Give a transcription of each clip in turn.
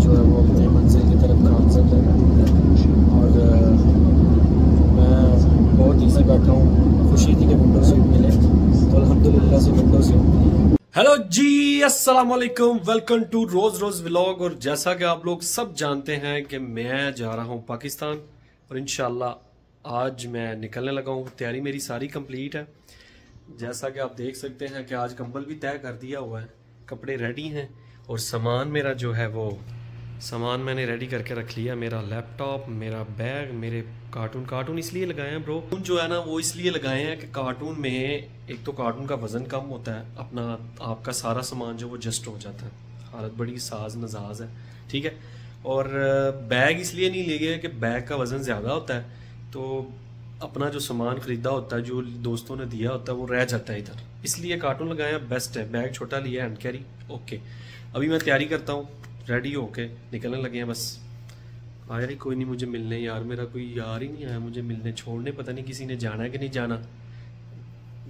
जो है वो अपनी मंजिल की तरफ गामजद है और मैं बहुत ईजी बैठा हूँ। खुशी थी कि विंडो सीट मिले तो अल्हम्दुलिल्लाह से विंडो सीट मिली। हेलो जी, अस्सलाम वालेकुम, वेलकम टू रोज रोज व्लॉग। और जैसा कि आप लोग सब जानते हैं कि मैं जा रहा हूँ पाकिस्तान और इंशाल्लाह आज मैं निकलने लगा हूँ। तैयारी मेरी सारी कंप्लीट है। जैसा कि आप देख सकते हैं कि आज कंबल भी तय कर दिया हुआ है, कपड़े रेडी हैं और सामान मेरा जो है वो सामान मैंने रेडी करके रख लिया। मेरा लैपटॉप, मेरा बैग, मेरे कार्टून इसलिए लगाए हैं ब्रो, जो है ना वो इसलिए लगाए हैं कि कार्टून में एक तो कार्टून का वज़न कम होता है, अपना आपका सारा सामान जो वो जस्ट हो जाता है। हालत बड़ी साज नजाज है, ठीक है। और बैग इसलिए नहीं ले गया कि बैग का वज़न ज़्यादा होता है, तो अपना जो सामान ख़रीदा होता है, जो दोस्तों ने दिया होता है, वो रह जाता है इधर, इसलिए कार्टून लगाया बेस्ट है। बैग छोटा लिया, हैंड कैरी ओके। अभी मैं तैयारी करता हूँ, रेडी होके निकलने लगे हैं। बस आया ही कोई नहीं मुझे मिलने, यार मेरा कोई यार ही नहीं आया मुझे मिलने, छोड़ने। पता नहीं किसी ने जाना है कि नहीं जाना,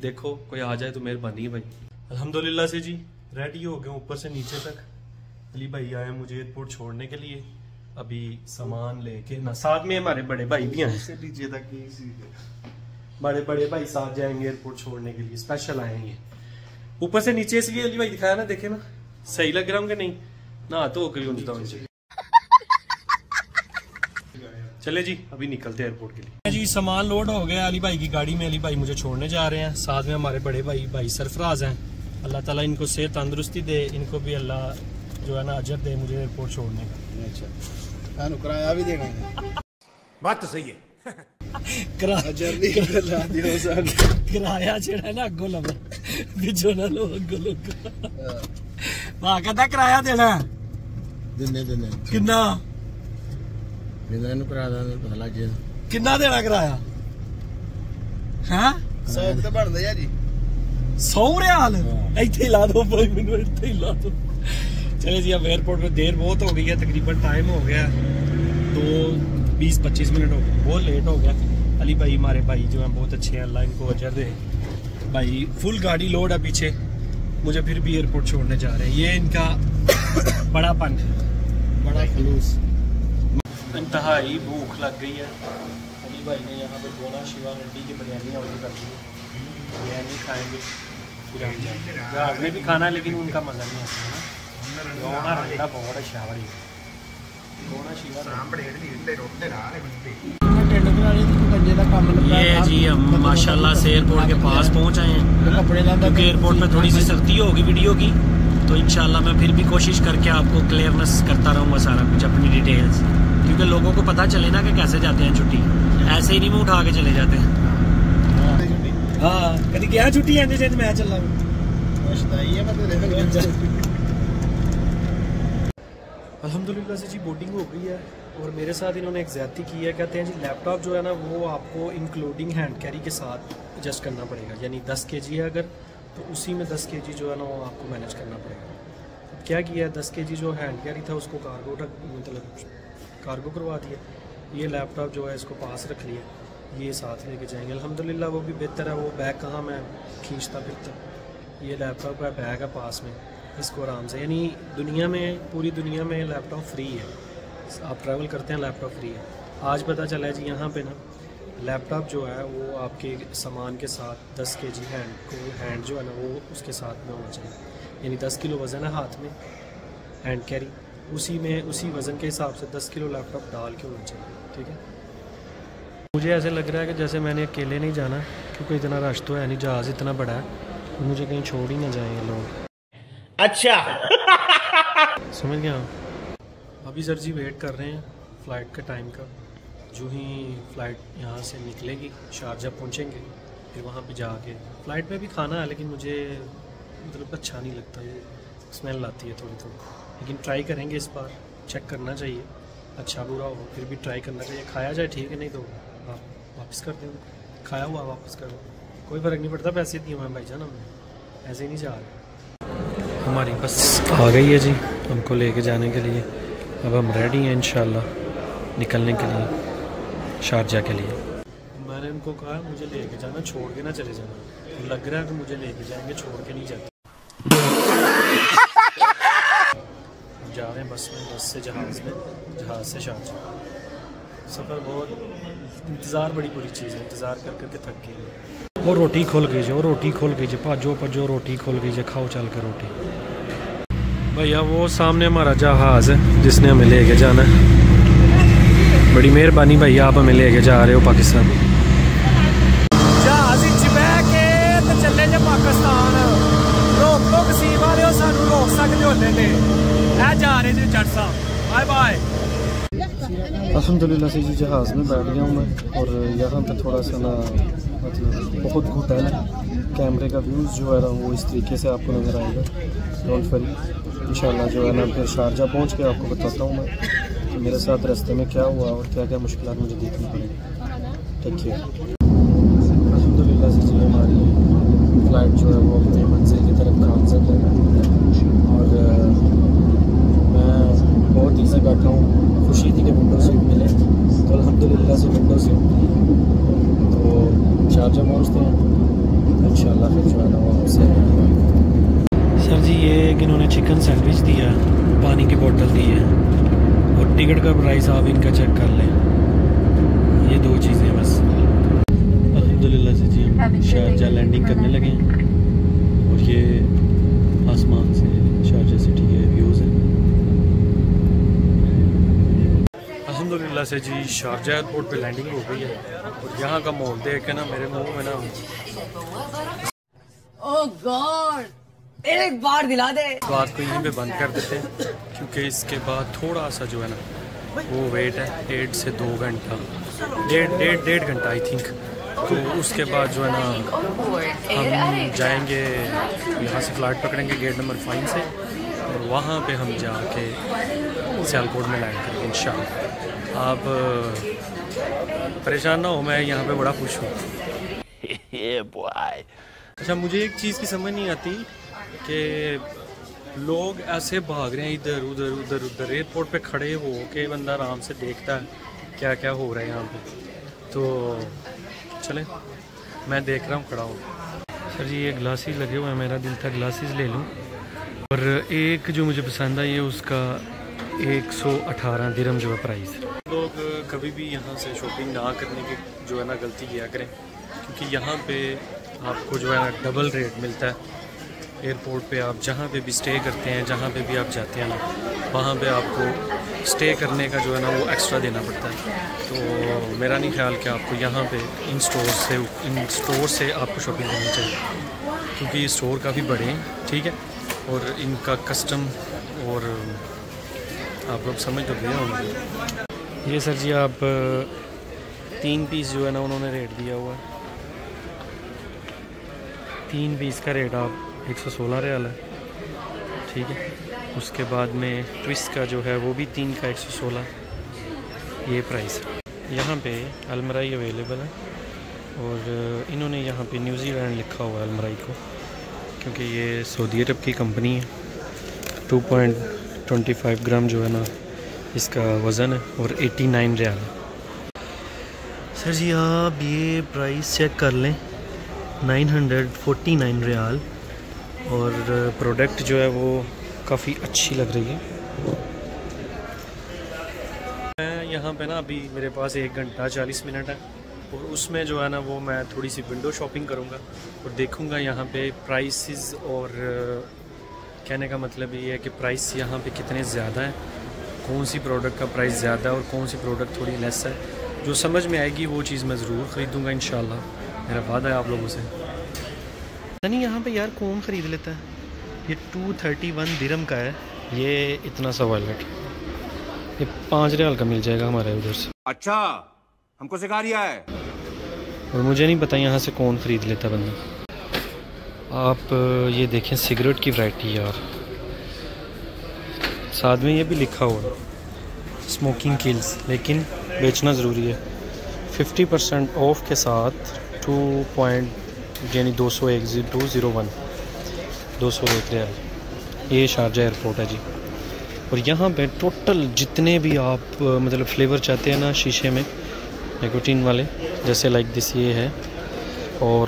देखो कोई आ जाए तो मेहरबानी है भाई। अल्हम्दुलिल्लाह से जी रेडी हो गए ऊपर से नीचे तक। अली भाई आए मुझे एयरपोर्ट छोड़ने के लिए, अभी सामान लेके ना, साथ में हमारे बड़े भाई भी हैं, नीचे तक बड़े भाई साथ जाएंगे एयरपोर्ट छोड़ने के लिए, स्पेशल आएंगे ऊपर से नीचे। इसलिए अली भाई दिखाया ना, देखे ना सही लग रहा हूँ कि नहीं, ना तो होकर चले जी अभी निकलते हैं एयरपोर्ट के लिए। जी सामान लोड हो गया अली भाई की गाड़ी में, अली भाई मुझे छोड़ने जा रहे हैं। साथ में हमारे बड़े भाई सरफराज हैं। अल्लाह ताला इनको सेहत तंदुरुस्ती दे, इनको भी अल्लाह जो है ना अजर दे मुझे एयरपोर्ट छोड़ने का। अच्छा किराया भी देना है, बात तो सही है। किराया जेड़ा ना अगो लगा पिछो ना लो अगो लोग वहां कहता किराया देना दिने किन्ना पता लग गया किन्ना देना किराया है। 100 तो बनता यार जी, 100 रियाल इतने ला दो भाई, मैनू इतने ही ला दो। चले जी अब एयरपोर्ट में देर बहुत हो गई है, तकरीबन टाइम हो गया 2-20-25 मिनट हो गए, बहुत लेट हो गया। अली भाई हमारे भाई जो हैं बहुत अच्छे हैं, अल्लाह इनको अजर दे। भाई फुल गाड़ी लोड है पीछे, मुझे फिर भी एयरपोर्ट छोड़ने जा रहे हैं। ये इनका बड़ापन है, बड़ा खलूस। इंतहाई भूख लग गई है। अली भाई ने यहाँ पे गोला शिवा रेड्डी की बिरयानी ऑर्डर कर दी है, बिरयानी खाएंगे फिर हम जाएंगे। घर में भी खाना है लेकिन उनका मज़ा नहीं आता है ना, गोना रंडा बहुत शावरी गोना शिवा। ये जी हम माशाल्लाह से एयरपोर्ट के पास पहुँच आए हैं, क्योंकि एयरपोर्ट में थोड़ी सी सख्ती होगी वीडियो की, तो इंशाल्लाह मैं फिर भी कोशिश करके आपको क्लियरनेस करता रहूँगा सारा कुछ, अपनी डिटेल्स, क्योंकि लोगों को पता चले ना कि कैसे जाते हैं छुट्टी, ऐसे ही नहीं मुँह उठा के चले जाते हैं। हाँ कभी क्या छुट्टी है जैसे मैं चल रहा हूँ। अल्हम्दुलिल्लाह से जी बोर्डिंग हो गई है और मेरे साथ इन्होंने एक ज़्यादती की है। कहते हैं जी लैपटॉप जो है ना वो आपको इंक्लूडिंग हैंड कैरी के साथ एडजस्ट करना पड़ेगा, यानी 10 kg है अगर तो उसी में 10 kg जो है ना वो आपको मैनेज करना पड़ेगा। क्या किया है, 10 kg जो हैंड कैरी था उसको कार्गो करवा दिया। ये लैपटॉप जो है इसको पास रख लिया, ये साथ लेके जाएंगे। अल्हम्दुलिल्लाह वो भी बेहतर है। वो बैग कहाँ मैं खींचता फिरता, ये लैपटॉप का बैग है पास में, इसको आराम से, यानी दुनिया में पूरी दुनिया में लैपटॉप फ्री है, आप ट्रैवल करते हैं लैपटॉप फ्री है। आज पता चला है जी यहाँ पे ना लैपटॉप जो है वो आपके सामान के साथ 10 kg हैंड जो है ना वो उसके साथ में होना चाहिए, यानी 10 किलो वज़न है हाथ में हैंड कैरी, उसी वज़न के हिसाब से 10 किलो लैपटॉप डाल के होना चाहिए, ठीक है। मुझे ऐसे लग रहा है कि जैसे मैंने अकेले नहीं जाना, क्योंकि इतना रश तो है नहीं, जहाज़ इतना बड़ा है, मुझे कहीं छोड़ ही ना जाएंगे लोग। अच्छा समझ गया। अभी सर जी वेट कर रहे हैं फ़्लाइट के टाइम का। जो ही फ़्लाइट यहाँ से निकलेगी शारजा पहुँचेंगे, फिर वहाँ पे जाके फ़्लाइट में भी खाना है, लेकिन मुझे मतलब अच्छा नहीं लगता, ये स्मेल आती है थोड़ी, लेकिन ट्राई करेंगे इस बार, चेक करना चाहिए, अच्छा बुरा हो फिर भी ट्राई करना चाहिए। खाया जाए ठीक है, नहीं तो आप वापस कर दें, खाया हुआ वापस कर दो, कोई फ़र्क नहीं पड़ता, पैसे दिए हुए हैं भाईजान, हम ऐसे ही नहीं जा रहे। हमारी बस आ गई है जी हमको लेके जाने के लिए, अब हम रेडी हैं इंशाल्लाह निकलने के लिए शारजा के लिए। मैंने उनको कहा मुझे लेके जाना, छोड़ के ना चले जाना, लग रहा है कि मुझे लेके जाएंगे, छोड़ के नहीं जाते। जा रहे हैं बस में, बस से जहाँ से शारजा। सफ़र बहुत इंतज़ार बड़ी बुरी चीज़ है, इंतज़ार कर करके थक गए। वो रोटी खोल कीजिए, वो रोटी खोल कीजिए, पाजो पाजो रोटी खोल कीजिए, खाओ चल के रोटी। भैया वो सामने हमारा जहाज़ है जिसने हमें लेके जाना है। बड़ी मेहरबानी भैया, आप हमें लेके जा रहे हो पाकिस्तान। जहाज़ के तो चले जो पाकिस्तान, रोक लो किसी वाले हो, सानू रोक सकते होते थे। जा रहे थे जट साहब, बाय बाय। अल्हम्दुलिल्लाह से जी जहाज़ में बैठ गया हूँ मैं, और यहाँ पे थोड़ा सा ना मतलब बहुत घुटन है। कैमरे का व्यूज़ जो है ना वो इस तरीके से आपको नज़र आएगा। डोंट वरी, इंशाल्लाह जो है ना फिर शारजा पहुँच के आपको बताता हूँ मैं कि मेरे साथ रास्ते में क्या हुआ और क्या क्या मुश्किलात मुझे देखनी पड़ी। ठीक है, अल्हम्दुलिल्लाह से जी हमारी फ़्लाइट जो है वो अपनी मंजिल की तरफ गामज़द है, और मैं बहुत ईज़ी बैठा हूँ। खुशी थी कि विंडो सीट मिले, तो अल्हम्दुलिल्लाह से विंडो सीट मिली। तो शारजा पहुँचते हैं इंशाल्लाह, फिर जो है ना वो हमसे। सर जी ये कि इन्होंने चिकन सैंडविच दिया, पानी की बोतल दी है, और टिकट का प्राइस आप इनका चेक कर लें। ये दो चीज़ें बस। अल्हम्दुलिल्लाह से जी हम शारजा लैंडिंग करने लगे हैं, और ये आसमान से शारजा सिटी के व्यूज़ हैं। अल्हम्दुलिल्लाह से जी शारजा एयरपोर्ट पे लैंडिंग हो गई है, और यहाँ का माहौल देख के ना मेरे मुंह में ना ओह गॉड, एक बार दिला दे। बात को यहीं पे बंद कर देते हैं, क्योंकि इसके बाद थोड़ा सा जो है ना वो वेट है 1.5 से 2 घंटा, डेढ़ घंटा आई थिंक। तो उसके बाद जो है ना हम जाएंगे, यहाँ से फ़्लाइट पकड़ेंगे गेट नंबर 5 से, और वहाँ पे हम जाके सियालकोट में लैंड करेंगे इंशाल्लाह। आप परेशान ना हो, मैं यहाँ पे बड़ा खुश हूँ। अच्छा, मुझे एक चीज़ की समझ नहीं आती कि लोग ऐसे भाग रहे हैं इधर उधर उधर उधर। एयरपोर्ट पे खड़े हो के बंदा आराम से देखता है क्या क्या हो रहा है यहाँ पे। तो चले, मैं देख रहा हूँ, खड़ा हूँ। सर जी ये ग्लासेस लगे हुए हैं, मेरा दिल था ग्लासेस ले लूँ, और एक जो मुझे पसंद आई है उसका 118 दिरहम जो है प्राइस। लोग कभी भी यहाँ से शॉपिंग ना करने की जो है ना गलती किया करें, क्योंकि यहाँ पे आपको जो है ना डबल रेट मिलता है। एयरपोर्ट पे आप जहाँ पे भी स्टे करते हैं, जहाँ पे भी आप जाते हैं ना, वहाँ पे आपको स्टे करने का जो है ना वो एक्स्ट्रा देना पड़ता है। तो मेरा नहीं ख्याल कि आपको यहाँ पे इन स्टोर से आपको शॉपिंग करनी चाहिए, क्योंकि ये स्टोर काफ़ी बड़े हैं, ठीक है, और इनका कस्टम और आप लोग समझ तो गए होंगे। ये सर जी आप 3 पीस जो है ना उन्होंने रेट दिया हुआ है। 3 पीस का रेट आप 116 रियाल है, ठीक है। उसके बाद में ट्विस्ट का जो है वो भी 3 का 116, ये प्राइस है। यहाँ पे अलमराई अवेलेबल है, और इन्होंने यहाँ पे न्यूजीलैंड लिखा हुआ है अलमराई को, क्योंकि ये सऊदी अरब की कंपनी है। 2.25 ग्राम जो है ना इसका वज़न है, और 89 रियाल है। सर जी आप ये प्राइस चेक कर लें, 949 रियाल, और प्रोडक्ट जो है वो काफ़ी अच्छी लग रही है। मैं यहाँ पे ना अभी मेरे पास 1 घंटा 40 मिनट है, और उसमें जो है ना वो मैं थोड़ी सी विंडो शॉपिंग करूँगा और देखूँगा यहाँ पे प्राइसेस, और कहने का मतलब ये है कि प्राइस यहाँ पे कितने ज़्यादा हैं, कौन सी प्रोडक्ट का प्राइस ज़्यादा है और कौन सी प्रोडक्ट थोड़ी लेस है। जो समझ में आएगी वो चीज़ मैं ज़रूर ख़रीदूँगा इंशाल्लाह, मेरा वादा है आप लोगों से। नहीं यहाँ पे यार कौन ख़रीद लेता है। ये 231 दिरहम का है, ये इतना सा वॉलेट, ये 5 रियाल का मिल जाएगा हमारे उधर से। अच्छा, हमको सिखा रिया है। और मुझे नहीं पता यहाँ से कौन ख़रीद लेता बंदा। आप ये देखें सिगरेट की वैरायटी यार, साथ में ये भी लिखा हुआ है स्मोकिंग किल्स, लेकिन बेचना ज़रूरी है। 50% ऑफ के साथ 201 रियाल। ये शारजा एयरपोर्ट है जी, और यहाँ पे टोटल जितने भी आप मतलब फ्लेवर चाहते हैं ना शीशे में निकोटीन वाले, जैसे लाइक दिस ये है, और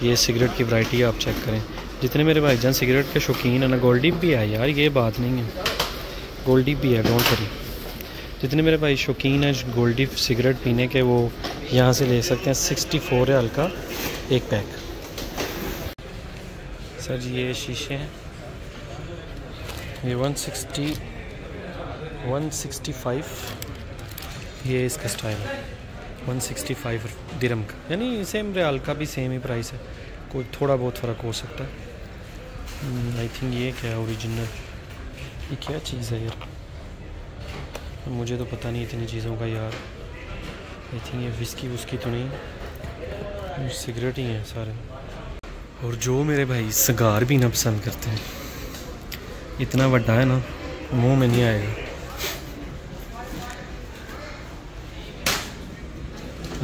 ये सिगरेट की वैरायटी आप चेक करें। जितने मेरे भाईजान सिगरेट के शौकीन है ना, गोल्डी भी है यार, ये बात नहीं है। गोल्डी भी है, डोंट वरी। जितने मेरे भाई शौकीन हैं गोल्डी सिगरेट पीने के, वो यहाँ से ले सकते हैं। 64 रियाल का एक पैक। सर जी ये शीशे हैं, ये 165 ये इसका स्टाइल है, 165 दिरहम का, यानी सेम रियाल का भी सेम ही प्राइस है, कोई थोड़ा बहुत फ़र्क हो सकता है। आई थिंक ये क्या है, ओरिजिनल, ये क्या चीज़ है यार, मुझे तो पता नहीं इतनी चीज़ों का यार। आई थिंक ये विस्की वुस्की तो नहीं, सिगरेट ही हैं सारे। और जो मेरे भाई सिगार पीना पसंद करते हैं, इतना बड़ा है ना, मुंह में नहीं आएगा।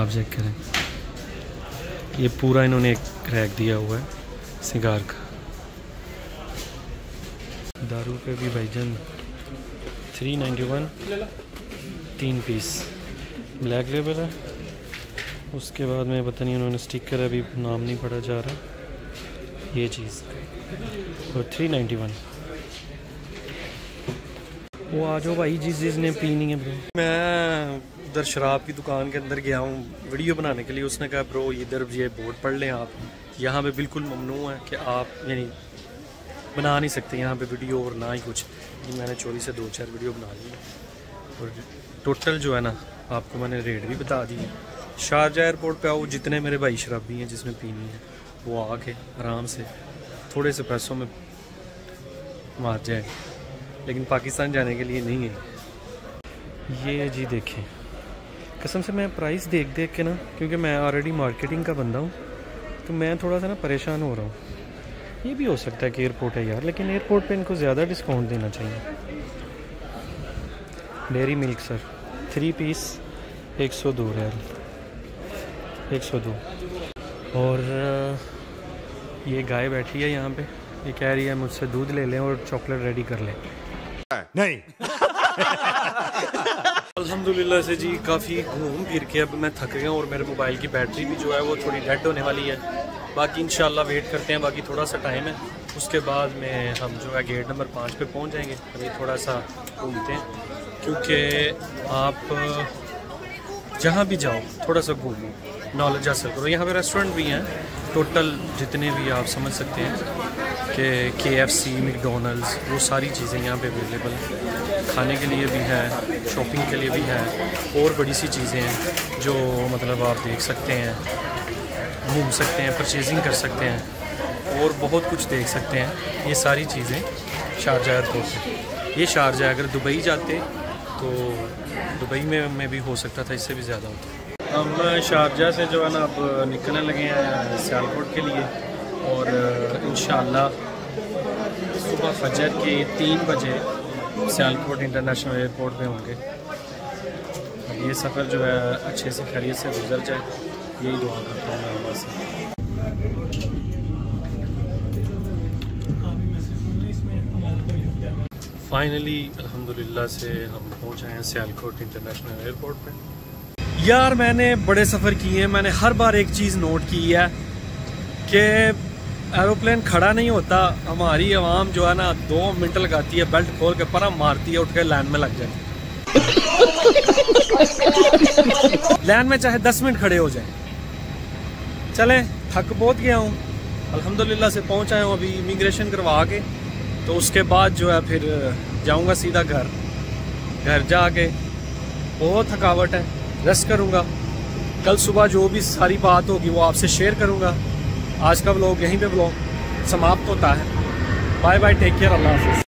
आप चेक करें, ये पूरा इन्होंने एक रैक दिया हुआ है सिगार का। दारू पे भी भाईजान 391 3 पीस, ब्लैक लेबल है। उसके बाद में पता नहीं उन्होंने स्टिकर अभी नाम नहीं पढ़ा जा रहा, ये चीज़ और 391। वो आ जाओ भाई जिसने पीनी है ब्रो। मैं उधर शराब की दुकान के अंदर गया हूँ वीडियो बनाने के लिए, उसने कहा ब्रो इधर ये बोर्ड पढ़ लें आप, यहाँ पे बिल्कुल ममनू है कि आप यानी बना नहीं सकते यहाँ पे वीडियो और ना ही कुछ। ये मैंने चोरी से 2-4 वीडियो बना ली और टोटल जो है ना आपको मैंने रेट भी बता दी है। शारजाह एयरपोर्ट पे आओ, जितने मेरे भाई शराबी हैं जिसमें पीनी है वो आके आराम से थोड़े से पैसों में मार जाए, लेकिन पाकिस्तान जाने के लिए नहीं है। ये जी देखें, कसम से मैं प्राइस देख देख के ना, क्योंकि मैं ऑलरेडी मार्केटिंग का बंदा हूँ तो मैं थोड़ा सा ना परेशान हो रहा हूँ। ये भी हो सकता है कि एयरपोर्ट है यार, लेकिन एयरपोर्ट पे इनको ज़्यादा डिस्काउंट देना चाहिए। डेयरी मिल्क सर 3 पीस 102 रियाल, 102। और ये गाय बैठी है यहाँ पे, ये कह रही है मुझसे दूध ले लें और चॉकलेट रेडी कर लें। नहीं। अल्हम्दुलिल्लाह से जी काफ़ी घूम फिर के अब मैं थक गया हूँ और मेरे मोबाइल की बैटरी भी जो है वो थोड़ी डेड होने वाली है। बाकी इंशाल्लाह वेट करते हैं, बाकी थोड़ा सा टाइम है, उसके बाद में हम जो है गेट नंबर 5 पे पहुँच जाएंगे। अभी थोड़ा सा घूमते हैं, क्योंकि आप जहाँ भी जाओ थोड़ा सा घूमो, नॉलेज हासिल करो। यहाँ पे रेस्टोरेंट भी हैं टोटल जितने भी आप समझ सकते हैं कि KFC, मैकडॉनल्ड्स, वो सारी चीज़ें यहाँ पे अवेलेबल हैं। खाने के लिए भी है, शॉपिंग के लिए भी है, और बड़ी सी चीज़ें हैं जो मतलब आप देख सकते हैं, घूम सकते हैं, परचेजिंग कर सकते हैं और बहुत कुछ देख सकते हैं। ये सारी चीज़ें शारजाह एयरपोर्ट पे। ये शारजाह, अगर दुबई जाते तो दुबई में भी हो सकता था, इससे भी ज़्यादा होता। हम शारजाह से जो है ना अब निकलने लगे हैं सियालकोट के लिए, और इंशाअल्लाह सुबह फजर के 3 बजे सियालकोट इंटरनेशनल एयरपोर्ट पे होंगे। अब ये सफ़र जो है अच्छे से खैरियत से गुजर जाए, यही दुआ करता हूँ मैं अल्लाह से। फाइनली अल्हम्दुलिल्लाह से हम पहुँच आए हैं सियालकोट इंटरनेशनल एयरपोर्ट पे। यार मैंने बड़े सफ़र किए हैं, मैंने हर बार एक चीज़ नोट की है कि एरोप्लेन खड़ा नहीं होता, हमारी आवाम जो है ना 2 मिनट लगाती है, बेल्ट खोल के परम मारती है, उठ के लाइन में लग जाती है। लाइन में चाहे 10 मिनट खड़े हो जाए। चले, थक बहुत गया हूँ, अल्हम्दुलिल्लाह से पहुँच आया हूँ अभी इमिग्रेशन करवा के, तो उसके बाद जो है फिर जाऊँगा सीधा घर जाके बहुत थकावट है, रेस्ट करूँगा। कल सुबह जो भी सारी बात होगी वो आपसे शेयर करूँगा। आज का व्लॉग यहीं पे व्लॉग समाप्त होता है। बाय बाय, टेक केयर, अल्लाह हाफिज़।